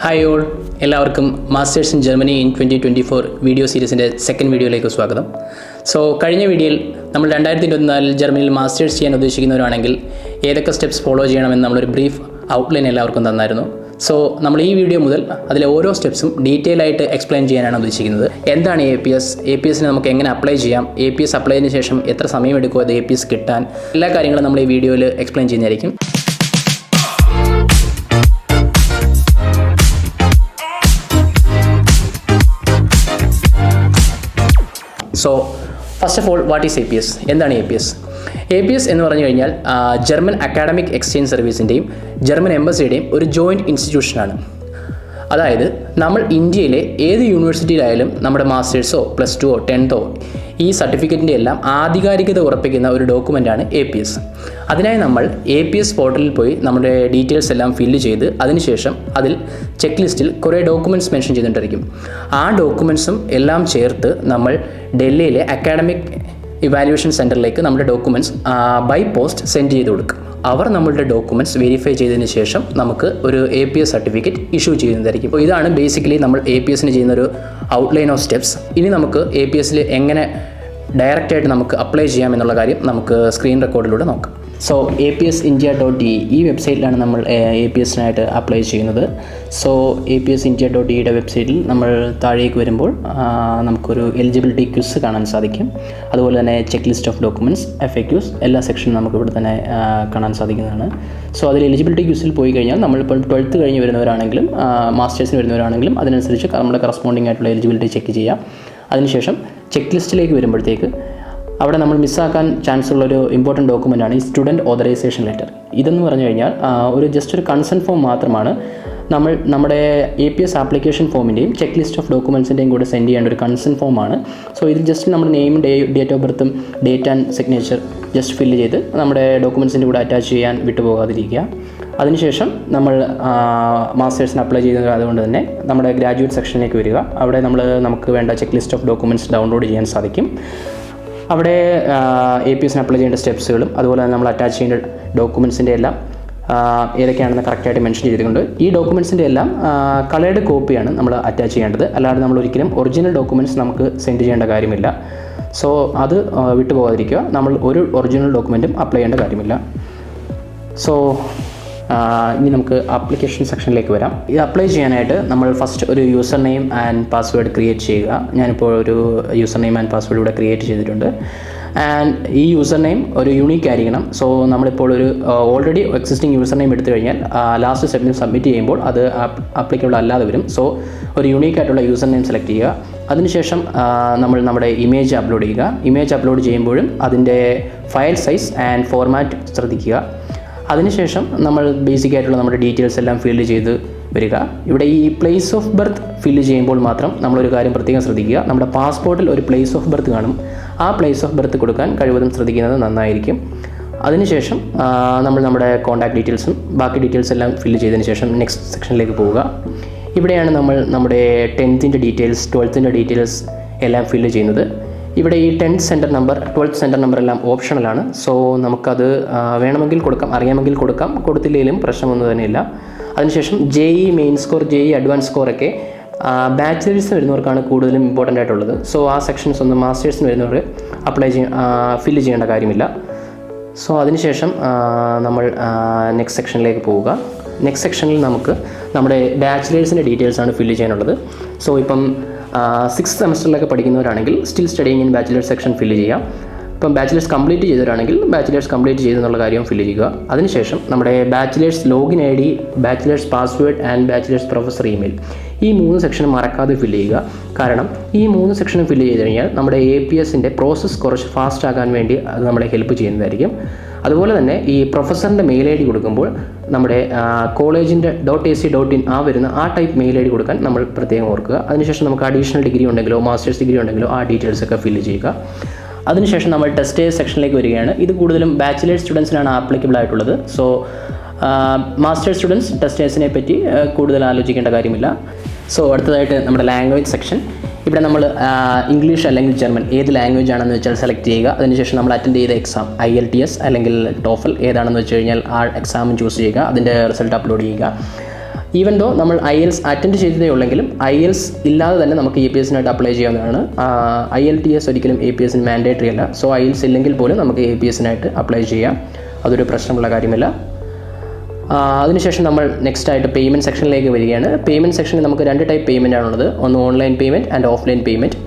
Hi all, എല്ലാവർക്കും masters in Germany in 2024 video സീരീസിൻ്റെ second വീഡിയോയിലേക്ക് സ്വാഗതം. കഴിഞ്ഞ വീഡിയോയിൽ നമ്മൾ 2024 ജർമ്മനിയിൽ മാസ്റ്റേഴ്സ് ചെയ്യാൻ ഉദ്ദേശിക്കുന്നവരാണെങ്കിൽ ഏതൊക്കെ സ്റ്റെപ്സ് ഫോളോ ചെയ്യണമെന്ന് നമ്മളൊരു ബ്രീഫ് ഔട്ട്ലൈൻ എല്ലാവർക്കും തന്നായിരുന്നു. നമ്മൾ ഈ വീഡിയോ മുതൽ അതിലെ ഓരോ സ്റ്റെപ്സും ഡീറ്റെയിൽ ആയിട്ട് എക്സ്പ്ലെയിൻ ചെയ്യാനാണ് ഉദ്ദേശിക്കുന്നത്. എന്താണ് APSനെ നമുക്ക് എങ്ങനെ അപ്ലൈ ചെയ്യാം, APS അപ്ലൈ ചെയ്തതിന് ശേഷം എത്ര സമയം എടുക്കും അത് APS കിട്ടാൻ, എല്ലാ കാര്യങ്ങളും നമ്മൾ ഈ വീഡിയോയിൽ എക്സ്പ്ലെയിൻ ചെയ്യുന്നതായിരിക്കും. First of all, what is APS? എന്താണ് APS എന്ന് പറഞ്ഞു കഴിഞ്ഞാൽ ജർമ്മൻ അക്കാഡമിക് എക്സ്ചേഞ്ച് സർവീസിൻ്റെയും ജർമ്മൻ എംബസിയുടെയും ഒരു ജോയിൻറ്റ് ഇൻസ്റ്റിറ്റ്യൂഷനാണ്. അതായത് നമ്മൾ ഇന്ത്യയിലെ ഏത് യൂണിവേഴ്സിറ്റിയിലായാലും നമ്മുടെ മാസ്റ്റേഴ്സോ +2 10th ഈ സർട്ടിഫിക്കറ്റിൻ്റെ എല്ലാം ആധികാരികത ഉറപ്പിക്കുന്ന ഒരു ഡോക്യുമെൻ്റാണ് APS. അതിനായി നമ്മൾ APS പോർട്ടലിൽ പോയി നമ്മുടെ ഡീറ്റെയിൽസ് എല്ലാം ഫില്ല് ചെയ്ത് അതിനുശേഷം അതിൽ ചെക്ക് ലിസ്റ്റിൽ കുറേ ഡോക്യുമെൻറ്റ്സ് മെൻഷൻ ചെയ്തിട്ടുണ്ടായിരിക്കും. ആ ഡോക്യുമെൻറ്റ്സും എല്ലാം ചേർത്ത് നമ്മൾ ഡൽഹിയിലെ അക്കാഡമിക് ഇവാലുവേഷൻ സെൻറ്ററിലേക്ക് നമ്മുടെ ഡോക്യുമെൻറ്റ്സ് ബൈ പോസ്റ്റ് സെൻഡ് ചെയ്ത് കൊടുക്കും. അവർ നമ്മളുടെ ഡോക്യുമെൻറ്റ്സ് വെരിഫൈ ചെയ്തതിന് ശേഷം നമുക്ക് ഒരു APS സർട്ടിഫിക്കറ്റ് ഇഷ്യൂ ചെയ്യുന്നതായിരിക്കും. അപ്പോൾ ഇതാണ് ബേസിക്കലി നമ്മൾ APSന് ചെയ്യുന്നൊരു ഔട്ട്ലൈൻ ഓഫ് സ്റ്റെപ്സ്. ഇനി നമുക്ക് APSൽ എങ്ങനെ ഡയറക്റ്റായിട്ട് നമുക്ക് അപ്ലൈ ചെയ്യാം എന്നുള്ള കാര്യം നമുക്ക് സ്ക്രീൻ റെക്കോർഡിലൂടെ നോക്കാം. APSindia.de ഈ വെബ്സൈറ്റിലാണ് നമ്മൾ APSനായിട്ട് അപ്ലൈ ചെയ്യുന്നത്. APSindia.deയുടെ വെബ്സൈറ്റിൽ നമ്മൾ താഴേക്ക് വരുമ്പോൾ നമുക്കൊരു എലിജിബിലിറ്റി ക്വിസ് കാണാൻ സാധിക്കും. അതുപോലെ തന്നെ check list of documents, FAQs എല്ലാ സെക്ഷനും നമുക്ക് ഇവിടെ തന്നെ കാണാൻ സാധിക്കുന്നതാണ്. അതിൽ എലിജിബിലിറ്റി ക്വിസിൽ പോയി കഴിഞ്ഞാൽ നമ്മളിപ്പോൾ 12th കഴിഞ്ഞ് വരുന്നവരാണെങ്കിലും മാസ്റ്റേഴ്സിന് വരുന്നവരാണെങ്കിലും അതിനനുസരിച്ച് നമ്മുടെ കറസ്പോണ്ടിങ് ആയിട്ടുള്ള എലിജിബിലിറ്റി ചെക്ക് ചെയ്യാം. അതിനുശേഷം ചെക്ക് ലിസ്റ്റിലേക്ക് വരുമ്പോഴത്തേക്ക് അവിടെ നമ്മൾ മിസ്സാക്കാൻ ചാൻസ് ഉള്ളൊരു ഇമ്പോർട്ടൻറ്റ് ഡോക്യുമെൻ്റാണ് ഈ സ്റ്റുഡൻറ്റ് ഓതറൈസേഷൻ ലെറ്റർ. ഇതെന്ന് പറഞ്ഞു കഴിഞ്ഞാൽ ഒരു കൺസെൻറ്റ് ഫോം മാത്രമാണ്. നമ്മുടെ APS ആപ്ലിക്കേഷൻ ഫോമിൻ്റെയും ചെക്ക് ലിസ്റ്റ് ഓഫ് ഡോക്യുമെൻറ്റ്സിൻ്റെയും കൂടെ സെൻഡ് ചെയ്യേണ്ട ഒരു കൺസെൻറ്റ് ഫോമാണ്. ഇതിൽ ജസ്റ്റ് നമ്മുടെ നെയിം, ഡേറ്റ് ഓഫ് ബർത്തും date and signature just fill ചെയ്ത് നമ്മുടെ ഡോക്യുമെൻറ്റ്സിൻ്റെ കൂടെ അറ്റാച്ച് ചെയ്യാൻ വിട്ടുപോകാതിരിക്കുക. അതിനുശേഷം നമ്മൾ മാസ്റ്റേഴ്സിന് അപ്ലൈ ചെയ്യുന്നത് അതുകൊണ്ട് തന്നെ നമ്മുടെ ഗ്രാജുവേറ്റ് സെക്ഷനിലേക്ക് വരിക. അവിടെ നമുക്ക് വേണ്ട check list of documents download ചെയ്യാൻ സാധിക്കും. അവിടെ APSന് അപ്ലൈ ചെയ്യേണ്ട സ്റ്റെപ്സുകളും അതുപോലെ തന്നെ നമ്മൾ അറ്റാച്ച് ചെയ്യേണ്ട ഡോക്യുമെൻറ്റ്സിൻ്റെ എല്ലാം ഏതൊക്കെയാണെന്ന് കറക്റ്റായിട്ട് മെൻഷൻ ചെയ്തിട്ടുണ്ട്. ഈ ഡോക്യുമെൻറ്റ്സിൻ്റെ എല്ലാം കളേർഡ് കോപ്പിയാണ് നമ്മൾ അറ്റാച്ച് ചെയ്യേണ്ടത്. അല്ലാതെ നമ്മൾ ഒരിക്കലും ഒറിജിനൽ ഡോക്യുമെൻറ്റ്സ് നമുക്ക് സെൻഡ് ചെയ്യേണ്ട കാര്യമില്ല. അത് വിട്ടുപോകാതിരിക്കുക. നമ്മൾ ഒരു ഒറിജിനൽ ഡോക്യുമെൻറ്റും അപ്ലൈ ചെയ്യേണ്ട കാര്യമില്ല. ഇനി നമുക്ക് ആപ്ലിക്കേഷൻ സെക്ഷനിലേക്ക് വരാം. ഇത് അപ്ലൈ ചെയ്യാനായിട്ട് നമ്മൾ ഫസ്റ്റ് ഒരു user name and password create ചെയ്യുക. ഞാനിപ്പോൾ ഒരു യൂസർ നെയിം ആൻഡ് പാസ്വേഡ് ഇവിടെ ക്രിയേറ്റ് ചെയ്തിട്ടുണ്ട്. ആൻഡ് ഈ യൂസർ നെയിം ഒരു യൂണീക്ക് ആയിരിക്കണം. നമ്മളിപ്പോൾ ഒരു ഓൾറെഡി എക്സിസ്റ്റിംഗ് യൂസർ നെയിം എടുത്തു കഴിഞ്ഞാൽ ലാസ്റ്റ് സ്റ്റെപ്പിൽ സബ്മിറ്റ് ചെയ്യുമ്പോൾ അത് ആപ്ലിക്കബിൾ അല്ലാതെ വരും. ഒരു യൂണീക്ക് ആയിട്ടുള്ള യൂസർ നെയിം സെലക്ട് ചെയ്യുക. അതിനുശേഷം നമ്മൾ നമ്മുടെ ഇമേജ് അപ്ലോഡ് ചെയ്യുക. ഇമേജ് അപ്ലോഡ് ചെയ്യുമ്പോഴും അതിൻ്റെ ഫയൽ സൈസ് ആൻഡ് ഫോർമാറ്റ് ശ്രദ്ധിക്കുക. അതിനുശേഷം നമ്മൾ ബേസിക്കായിട്ടുള്ള നമ്മുടെ ഡീറ്റെയിൽസ് എല്ലാം ഫില്ല് ചെയ്ത് വരിക. ഇവിടെ ഈ പ്ലേസ് ഓഫ് ബർത്ത് ഫില്ല് ചെയ്യുമ്പോൾ മാത്രം നമ്മളൊരു കാര്യം പ്രത്യേകം ശ്രദ്ധിക്കുക. നമ്മുടെ പാസ്പോർട്ടിൽ ഒരു പ്ലേസ് ഓഫ് ബർത്ത് കാണും. ആ പ്ലേസ് ഓഫ് ബർത്ത് കൊടുക്കാൻ കഴിവതും ശ്രദ്ധിക്കുന്നത് നന്നായിരിക്കും. അതിനുശേഷം നമ്മൾ നമ്മുടെ കോൺടാക്ട് ഡീറ്റെയിൽസും ബാക്കി ഡീറ്റെയിൽസ് എല്ലാം ഫില്ല് ചെയ്തതിന് ശേഷം നെക്സ്റ്റ് സെക്ഷനിലേക്ക് പോവുക. ഇവിടെയാണ് നമ്മൾ നമ്മുടെ 10th ഡീറ്റെയിൽസ്, 12th ഡീറ്റെയിൽസ് എല്ലാം ഫില്ല് ചെയ്യുന്നത്. ഇവിടെ ഈ 10th centre number, 12th centre number എല്ലാം ഓപ്ഷണലാണ്. നമുക്കത് വേണമെങ്കിൽ കൊടുക്കാം, അറിയാമെങ്കിൽ കൊടുക്കാം, കൊടുത്തില്ലെങ്കിലും പ്രശ്നമൊന്നും തന്നെയില്ല. അതിനുശേഷം JEE main score, JEE advance സ്കോറൊക്കെ ബാച്ചിലേഴ്സിന് വരുന്നവർക്കാണ് കൂടുതലും ഇമ്പോർട്ടൻ്റ് ആയിട്ടുള്ളത്. ആ സെക്ഷൻസ് ഒന്നും മാസ്റ്റേഴ്സിന് വരുന്നവർ ഫില്ല് ചെയ്യേണ്ട കാര്യമില്ല. അതിനുശേഷം നമ്മൾ നെക്സ്റ്റ് സെക്ഷനിലേക്ക് പോവുക. നെക്സ്റ്റ് സെക്ഷനിൽ നമുക്ക് നമ്മുടെ ബാച്ചിലേഴ്സിൻ്റെ ഡീറ്റെയിൽസാണ് ഫില്ല് ചെയ്യാനുള്ളത്. ഇപ്പം 6th സെമസ്റ്ററിലൊക്കെ പഠിക്കുന്നവരാണെങ്കിൽ still studying in bachelors section fill ചെയ്യാം. ഇപ്പം ബാച്ചിലേഴ്സ് കംപ്ലീറ്റ് ചെയ്തവരാണെങ്കിൽ ബാച്ചിലേഴ്സ് കംപ്ലീറ്റ് ചെയ്തെന്നുള്ള കാര്യം ഫില്ല് ചെയ്യുക. അതിനുശേഷം നമ്മുടെ bachelors login ID, bachelors password and bachelors professor email ഈ 3 സെക്ഷനും മറക്കാതെ ഫില്ല് ചെയ്യുക. കാരണം ഈ 3 സെക്ഷനും ഫില്ല് ചെയ്ത് കഴിഞ്ഞാൽ നമ്മുടെ APSൻ്റെ പ്രോസസ്സ് കുറച്ച് ഫാസ്റ്റ് ആകാൻ വേണ്ടി അത് നമ്മളെ ഹെൽപ്പ് ചെയ്യുന്നതായിരിക്കും. അതുപോലെ തന്നെ ഈ പ്രൊഫസറിൻ്റെ മെയിൽ ID കൊടുക്കുമ്പോൾ നമ്മുടെ കോളേജിൻ്റെ .ac.in വരുന്ന ആ ടൈപ്പ് മെയിൽ ID കൊടുക്കാൻ നമ്മൾ പ്രത്യേകം ഓർക്കുക. അതിനുശേഷം നമുക്ക് അഡീഷണൽ ഡിഗ്രി ഉണ്ടെങ്കിലോ മാസ്റ്റേഴ്സ് ഡിഗ്രി ഉണ്ടെങ്കിലോ ആ ഡീറ്റെയിൽസൊക്കെ ഫില്ല് ചെയ്യുക. അതിനുശേഷം നമ്മൾ ടെസ്റ്റേഴ്സ് സെക്ഷനിലേക്ക് വരികയാണ്. ഇത് കൂടുതലും ബാച്ചിലേഴ്സ് സ്റ്റുഡൻസിനാണ് ആപ്ലിക്കബിൾ ആയിട്ടുള്ളത്. മാസ്റ്റേഴ്സ് സ്റ്റുഡൻസ് ടെസ്റ്റേഴ്സിനെ പറ്റി കൂടുതൽ ആലോചിക്കേണ്ട കാര്യമില്ല. അടുത്തതായിട്ട് നമ്മുടെ ലാംഗ്വേജ് സെക്ഷൻ. ഇവിടെ നമ്മൾ ഇംഗ്ലീഷ് അല്ലെങ്കിൽ ജർമ്മൻ ഏത് ലാംഗ്വേജ് ആണെന്ന് വെച്ചാൽ സെലക്ട് ചെയ്യുക. അതിനുശേഷം നമ്മൾ അറ്റൻഡ് ചെയ്ത എക്സാം IELTS അല്ലെങ്കിൽ TOEFL ഏതാണെന്ന് വെച്ച് കഴിഞ്ഞാൽ ആ എക്സാം ചൂസ് ചെയ്യുക. അതിൻ്റെ റിസൾട്ട് അപ്ലോഡ് ചെയ്യുക. ഈവൻ ദോ നമ്മൾ IELTS അറ്റൻഡ് ചെയ്തതേ ഉള്ളെങ്കിലും IELTS ഇല്ലാതെ തന്നെ നമുക്ക് APSനായിട്ട് അപ്ലൈ ചെയ്യാവുന്നതാണ്. IELTS ഒരിക്കലും APSന് മാൻഡേറ്ററി അല്ല. സോ IELTS ഇല്ലെങ്കിൽ പോലും നമുക്ക് APSനായിട്ട് അപ്ലൈ ചെയ്യാം. അതൊരു പ്രശ്നമുള്ള കാര്യമല്ല. അതിനുശേഷം നമ്മൾ നെക്സ്റ്റ് ആയിട്ട് പേയ്മെൻറ്റ് സെക്ഷനിലേക്ക് വരികയാണ്. പേയ്മെൻറ്റ് സെക്ഷനിൽ നമുക്ക് 2 ടൈപ്പ് പേയ്മെൻ്റ് ആണുള്ളത്. ഒന്ന് online payment and offline payment.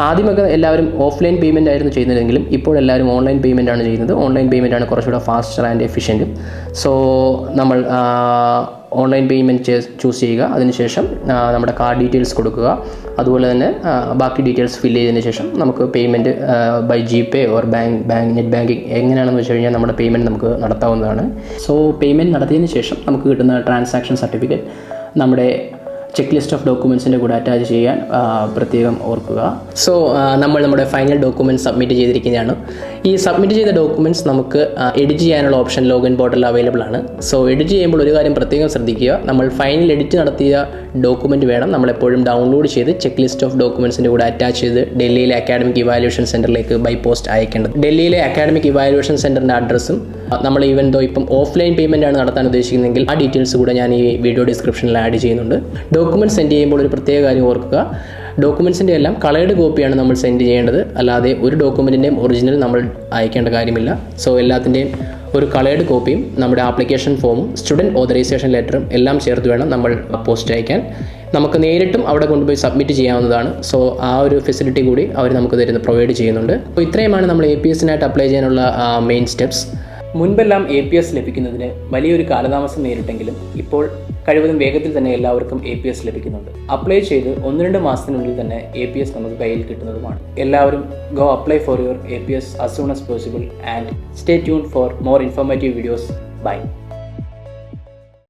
ആദ്യമൊക്കെ എല്ലാവരും ഓഫ്ലൈൻ പേയ്മെൻ്റ് ആയിരുന്നു ചെയ്യുന്നതെങ്കിലും ഇപ്പോൾ എല്ലാവരും ഓൺലൈൻ പേയ്മെൻ്റ് ആണ് ചെയ്യുന്നത്. ഓൺലൈൻ പേയ്മെൻ്റ് ആണ് കുറച്ചുകൂടെ ഫാസ്റ്റർ ആൻഡ് എഫിഷ്യൻറ്റും. സോ നമ്മൾ ഓൺലൈൻ പേയ്മെൻറ്റ് ചൂസ് ചെയ്യുക. അതിനുശേഷം നമ്മുടെ കാർഡ് ഡീറ്റെയിൽസ് കൊടുക്കുക. അതുപോലെ തന്നെ ബാക്കി ഡീറ്റെയിൽസ് ഫില്ല് ചെയ്തതിന് ശേഷം നമുക്ക് payment by GPay or net banking എങ്ങനെയാണെന്ന് വെച്ച് കഴിഞ്ഞാൽ നമ്മുടെ പേയ്മെൻറ്റ് നമുക്ക് നടത്താവുന്നതാണ്. സോ പേയ്മെൻറ്റ് നടത്തിയതിന് ശേഷം നമുക്ക് കിട്ടുന്ന ട്രാൻസാക്ഷൻ സർട്ടിഫിക്കറ്റ് നമ്മുടെ ചെക്ക് ലിസ്റ്റ് ഓഫ് ഡോക്യുമെൻറ്റ്സിൻ്റെ കൂടെ അറ്റാച്ച് ചെയ്യാൻ പ്രത്യേകം ഓർക്കുക. സോ നമ്മൾ നമ്മുടെ ഫൈനൽ ഡോക്യുമെൻറ്റ്സ് സബ്മിറ്റ് ചെയ്തിരിക്കുന്നതാണ്. ഈ സബ്മിറ്റ് ചെയ്ത ഡോക്യുമെൻറ്റ്സ് നമുക്ക് എഡിറ്റ് ചെയ്യാനുള്ള ഓപ്ഷൻ ലോഗിൻ പോർട്ടലിൽ അവൈലബിൾ ആണ്. സോ എഡിറ്റ് ചെയ്യുമ്പോൾ ഒരു കാര്യം പ്രത്യേകം ശ്രദ്ധിക്കുക. നമ്മൾ ഫൈനൽ എഡിറ്റ് നടത്തിയ ഡോക്യുമെൻറ്റ് വേണം നമ്മളെപ്പോഴും ഡൗൺലോഡ് ചെയ്ത് ചെക്ക് ലിസ്റ്റ് ഓഫ് ഡോക്യുമെൻറ്റ്സിൻ്റെ കൂടെ അറ്റാച്ച് ചെയ്ത് ഡൽഹിയിലെ അക്കാഡമിക് ഇവാലുവേഷൻ സെൻറ്ററിലേക്ക് ബൈ പോസ്റ്റ് അയക്കേണ്ടത്. ഡൽഹിയിലെ അക്കാഡമിക് ഇവാലുവേഷൻ സെൻറ്ററിൻ്റെ അഡ്രസ്സും നമ്മൾ ഈവൻ ദോ ഇപ്പം ഓഫ്ലൈൻ പേയ്മെൻ്റ് ആണ് നടത്താൻ ഉദ്ദേശിക്കുന്നതെങ്കിൽ ആ ഡീറ്റെയിൽസ് കൂടെ ഞാൻ ഈ വീഡിയോ ഡിസ്ക്രിപ്ഷനിൽ ആഡ് ചെയ്യുന്നുണ്ട്. ഡോക്യുമെൻറ്റ് സെൻഡ് ചെയ്യുമ്പോൾ ഒരു പ്രത്യേക കാര്യം ഓർക്കുക. ഡോക്യുമെൻറ്റ്സിൻ്റെ എല്ലാം കളേർഡ് കോപ്പിയാണ് നമ്മൾ സെൻഡ് ചെയ്യേണ്ടത്. അല്ലാതെ ഒരു ഡോക്യുമെൻറ്റിൻ്റെയും ഒറിജിനൽ നമ്മൾ അയക്കേണ്ട കാര്യമില്ല. സോ എല്ലാത്തിൻ്റെയും ഒരു കളേർഡ് കോപ്പിയും നമ്മുടെ ആപ്ലിക്കേഷൻ ഫോമും സ്റ്റുഡൻറ്റ് ഓതറൈസേഷൻ ലെറ്ററും എല്ലാം ചേർത്ത് വേണം നമ്മൾ പോസ്റ്റ് അയക്കാൻ. നമുക്ക് നേരിട്ടും അവിടെ കൊണ്ടുപോയി സബ്മിറ്റ് ചെയ്യാവുന്നതാണ്. സോ ആ ഒരു ഫെസിലിറ്റി കൂടി അവർ നമുക്ക് പ്രൊവൈഡ് ചെയ്യുന്നുണ്ട്. അപ്പോൾ ഇത്രയുമാണ് നമ്മൾ APSനായിട്ട് അപ്ലൈ ചെയ്യാനുള്ള മെയിൻ സ്റ്റെപ്സ്. മുൻപെല്ലാം APS ലഭിക്കുന്നതിന് വലിയൊരു കാലതാമസം നേരിട്ടെങ്കിലും ഇപ്പോൾ കഴിവതും വേഗത്തിൽ തന്നെ എല്ലാവർക്കും APS ലഭിക്കുന്നുണ്ട്. അപ്ലൈ ചെയ്ത് 1-2 മാസത്തിനുള്ളിൽ തന്നെ APS നമുക്ക് കയ്യിൽ കിട്ടുന്നതുമാണ്. എല്ലാവരും go apply for your APS as soon as possible and stay tuned for more informative videos. Bye.